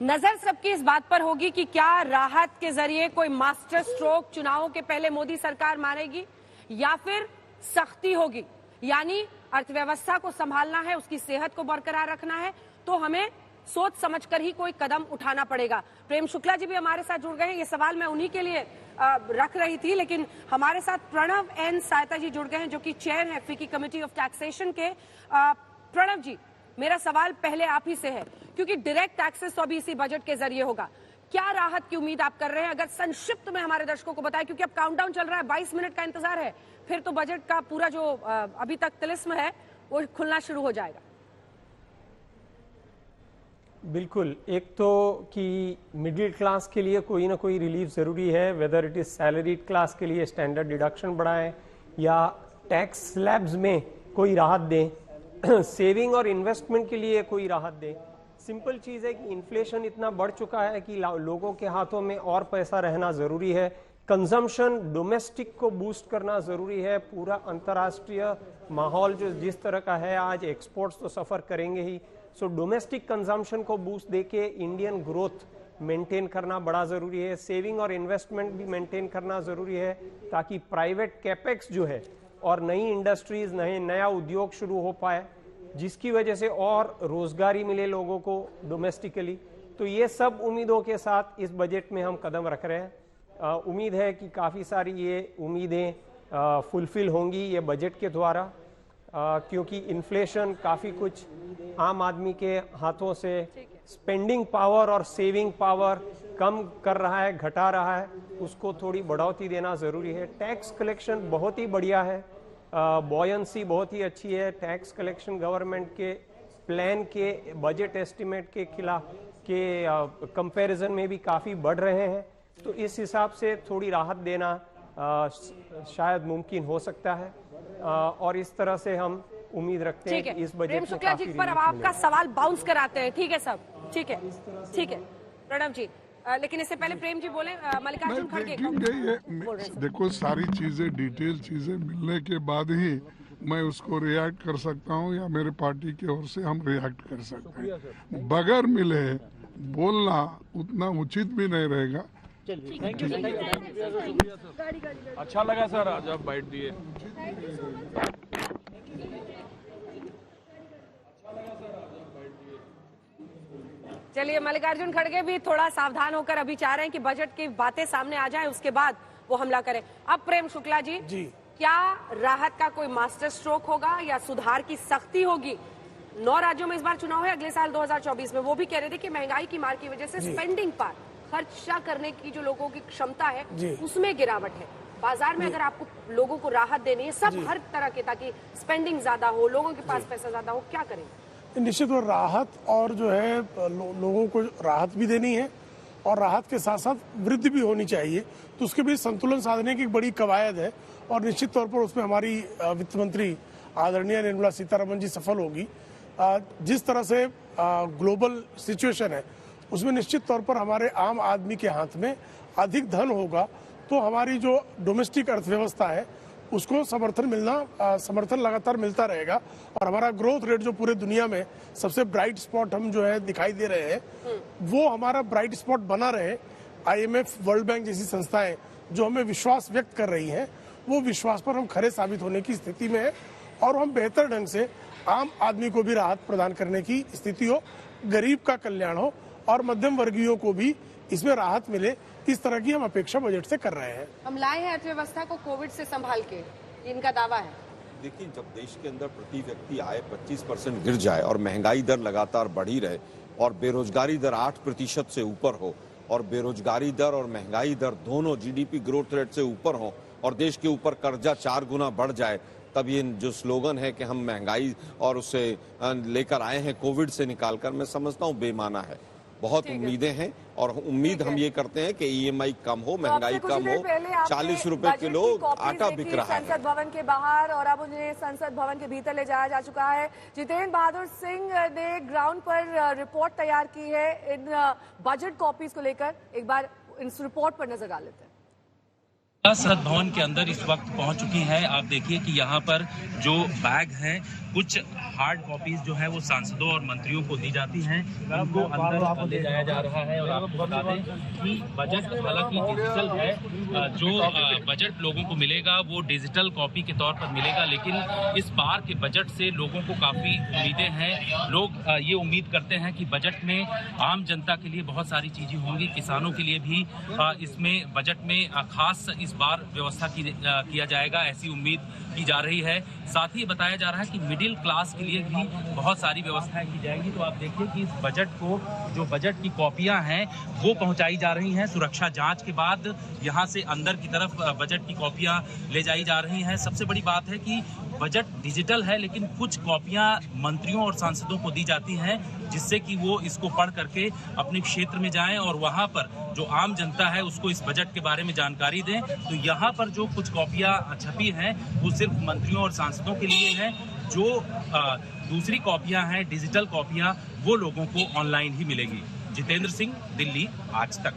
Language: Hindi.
नजर सबकी इस बात पर होगी कि क्या राहत के जरिए कोई मास्टर स्ट्रोक चुनावों के पहले मोदी सरकार मारेगी या फिर सख्ती होगी। यानी अर्थव्यवस्था को संभालना है, उसकी सेहत को बरकरार रखना है, तो हमें सोच समझकर ही कोई कदम उठाना पड़ेगा। प्रेम शुक्ला जी भी हमारे साथ जुड़ गए हैं। ये सवाल मैं उन्हीं के लिए रख रही थी, लेकिन हमारे साथ प्रणव एन सायता जी जुड़ गए हैं, जो कि चेयर है फिक्की कमेटी ऑफ टैक्सेशन के। प्रणव जी, मेरा सवाल पहले आप ही से है, क्योंकि डायरेक्ट टैक्सेस तो अभी इसी बजट के जरिए होगा। क्या राहत की उम्मीद आप कर रहे हैं? अगर संक्षिप्त में हमारे दर्शकों को बताएं, क्योंकि अब काउंटडाउन चल रहा है, 22 मिनट का इंतजार है, फिर तो बजट का पूरा जो अभी तक तिलिस्म है वो खुलना शुरू हो जाएगा। बिल्कुल, एक तो कि मिडिल क्लास के लिए कोई ना कोई रिलीफ ज़रूरी है, whether it is salaried class के लिए स्टैंडर्ड डिडक्शन बढ़ाएं या टैक्स स्लैब्स में कोई राहत दें, सेविंग और इन्वेस्टमेंट के लिए कोई राहत दें। सिंपल चीज़ है कि इन्फ्लेशन इतना बढ़ चुका है कि लोगों के हाथों में और पैसा रहना ज़रूरी है। कंजम्पशन डोमेस्टिक को बूस्ट करना ज़रूरी है। पूरा अंतर्राष्ट्रीय माहौल जो जिस तरह का है आज, एक्सपोर्ट्स तो सफ़र करेंगे ही। सो डोमेस्टिक कंजम्पशन को बूस्ट देके इंडियन ग्रोथ मेंटेन करना बड़ा ज़रूरी है। सेविंग और इन्वेस्टमेंट भी मेंटेन करना ज़रूरी है, ताकि प्राइवेट कैपेक्स जो है और नई इंडस्ट्रीज, नया उद्योग शुरू हो पाए, जिसकी वजह से और रोजगारी मिले लोगों को डोमेस्टिकली। तो ये सब उम्मीदों के साथ इस बजट में हम कदम रख रहे हैं। उम्मीद है कि काफ़ी सारी ये उम्मीदें फुलफिल होंगी ये बजट के द्वारा, क्योंकि इन्फ्लेशन काफ़ी कुछ आम आदमी के हाथों से स्पेंडिंग पावर और सेविंग पावर कम कर रहा है, घटा रहा है, उसको थोड़ी बढ़ोतरी देना ज़रूरी है। टैक्स कलेक्शन बहुत ही बढ़िया है, बॉयंसी बहुत ही अच्छी है। टैक्स कलेक्शन गवर्नमेंट के प्लान के बजट एस्टिमेट के खिलाफ के कंपैरिजन में भी काफ़ी बढ़ रहे हैं। तो इस हिसाब से थोड़ी राहत देना शायद मुमकिन हो सकता है, और इस तरह से हम उम्मीद रखते हैं कि इस बजट में शुक्ला जी पर आपका सवाल बाउंस कराते हैं। ठीक है सब, ठीक है, ठीक है प्रणव जी, लेकिन इससे पहले प्रेम जी बोले। मल्लिकार्जुन खड़गे, देखो सारी चीजें डिटेल चीजें मिलने के बाद ही मैं उसको रिएक्ट कर सकता हूँ, या मेरे पार्टी की ओर से हम रिएक्ट कर सकते हैं। बगैर मिले बोलना उतना उचित भी नहीं रहेगा। अच्छा लगा सर, आज आप बाइट दिए। चलिए, मल्लिकार्जुन खड़गे भी थोड़ा सावधान होकर अभी चाह रहे हैं कि बजट की बातें सामने आ जाएं, उसके बाद वो हमला करें। अब प्रेम शुक्ला जी, क्या राहत का कोई मास्टर स्ट्रोक होगा या सुधार की सख्ती होगी? 9 राज्यों में इस बार चुनाव है, अगले साल 2024 में। वो भी कह रहे थे कि महंगाई की मार की वजह से स्पेंडिंग पर, खर्चा करने की जो लोगों की क्षमता है उसमें गिरावट है। बाजार में अगर आपको लोगों को राहत देनी है, सब हर तरह के, ताकि स्पेंडिंग ज्यादा हो, लोगों के पास पैसा ज्यादा हो, क्या करें? निश्चित तौर राहत और जो है लोगों को राहत भी देनी है और राहत के साथ साथ वृद्धि भी होनी चाहिए। तो उसके बीच संतुलन साधने की एक बड़ी कवायद है, और निश्चित तौर पर उसमें हमारी वित्त मंत्री आदरणीय निर्मला सीतारमण जी सफल होगी। जिस तरह से ग्लोबल सिचुएशन है उसमें निश्चित तौर पर हमारे आम आदमी के हाथ में अधिक धन होगा, तो हमारी जो डोमेस्टिक अर्थव्यवस्था है उसको समर्थन लगातार मिलता रहेगा, और हमारा ग्रोथ रेट जो पूरे दुनिया में सबसे ब्राइट स्पॉट हम जो है दिखाई दे रहे हैं, वो हमारा ब्राइट स्पॉट बना रहे। IMF, वर्ल्ड बैंक जैसी संस्थाएं जो हमें विश्वास व्यक्त कर रही हैं, वो विश्वास पर हम खरे साबित होने की स्थिति में है, और हम बेहतर ढंग से आम आदमी को भी राहत प्रदान करने की स्थिति हो, गरीब का कल्याण हो और मध्यम वर्गीयों को भी इसमें राहत मिले, इस तरह की हम अपेक्षा बजट से कर रहे हैं। हम लाए हैं अर्थव्यवस्था को कोविड से संभाल के, इनका दावा है। देखिए, जब देश के अंदर प्रति व्यक्ति आय 25% गिर जाए और महंगाई दर लगातार बढ़ी रहे और बेरोजगारी दर 8% से ऊपर हो, और बेरोजगारी दर और महंगाई दर दोनों GDP ग्रोथ रेट से ऊपर हो, और देश के ऊपर कर्जा 4 गुना बढ़ जाए, तब ये जो स्लोगन है कि हम महंगाई और उससे लेकर आए हैं कोविड से निकालकर, मैं समझता हूँ बेमाना है। बहुत उम्मीदें हैं, और उम्मीद हम ये करते हैं कि EMI कम हो, महंगाई कम हो। 40 रुपए किलो आटा बिक रहा है संसद भवन के बाहर, और अब उन्हें संसद भवन के भीतर ले जाया जा चुका है। जितेंद्र बहादुर सिंह ने ग्राउंड पर रिपोर्ट तैयार की है इन बजट कॉपीज को लेकर। एक बार इस रिपोर्ट पर नजर डाल लेते हैं। संसद भवन के अंदर इस वक्त पहुंच चुकी हैं। आप देखिए कि यहाँ पर जो बैग हैं, कुछ हार्ड कॉपीज जो है वो सांसदों और मंत्रियों को दी जाती हैं, उनको अंदर ले जाया जा रहा है। और आपको बता दें कि बजट हालांकि डिजिटल है, जो बजट लोगों को मिलेगा वो डिजिटल कॉपी के तौर पर मिलेगा, लेकिन इस बार के बजट से लोगों को काफी उम्मीदें हैं। लोग ये उम्मीद करते हैं कि बजट में आम जनता के लिए बहुत सारी चीजें होंगी, किसानों के लिए भी इसमें बजट में खास इस बार व्यवस्था किया जाएगा, ऐसी उम्मीद की जा रही है। साथ ही बताया जा रहा है कि मिडिल क्लास के लिए भी बहुत सारी व्यवस्थाएं की जाएंगी। तो आप देखिए कि इस बजट को, जो बजट की कॉपियां हैं वो पहुंचाई जा रही हैं। सुरक्षा जांच के बाद यहां से अंदर की तरफ बजट की कॉपियां ले जाई जा रही हैं। सबसे बड़ी बात है कि बजट डिजिटल है, लेकिन कुछ कॉपियां मंत्रियों और सांसदों को दी जाती हैं, जिससे कि वो इसको पढ़ करके अपने क्षेत्र में जाएं और वहां पर जो आम जनता है उसको इस बजट के बारे में जानकारी दें। तो यहाँ पर जो कुछ कॉपियां छपी हैं वो सिर्फ मंत्रियों और सांसदों के लिए हैं। जो दूसरी कॉपियां हैं, डिजिटल कॉपियां, वो लोगों को ऑनलाइन ही मिलेगी। जितेंद्र सिंह, दिल्ली, आज तक।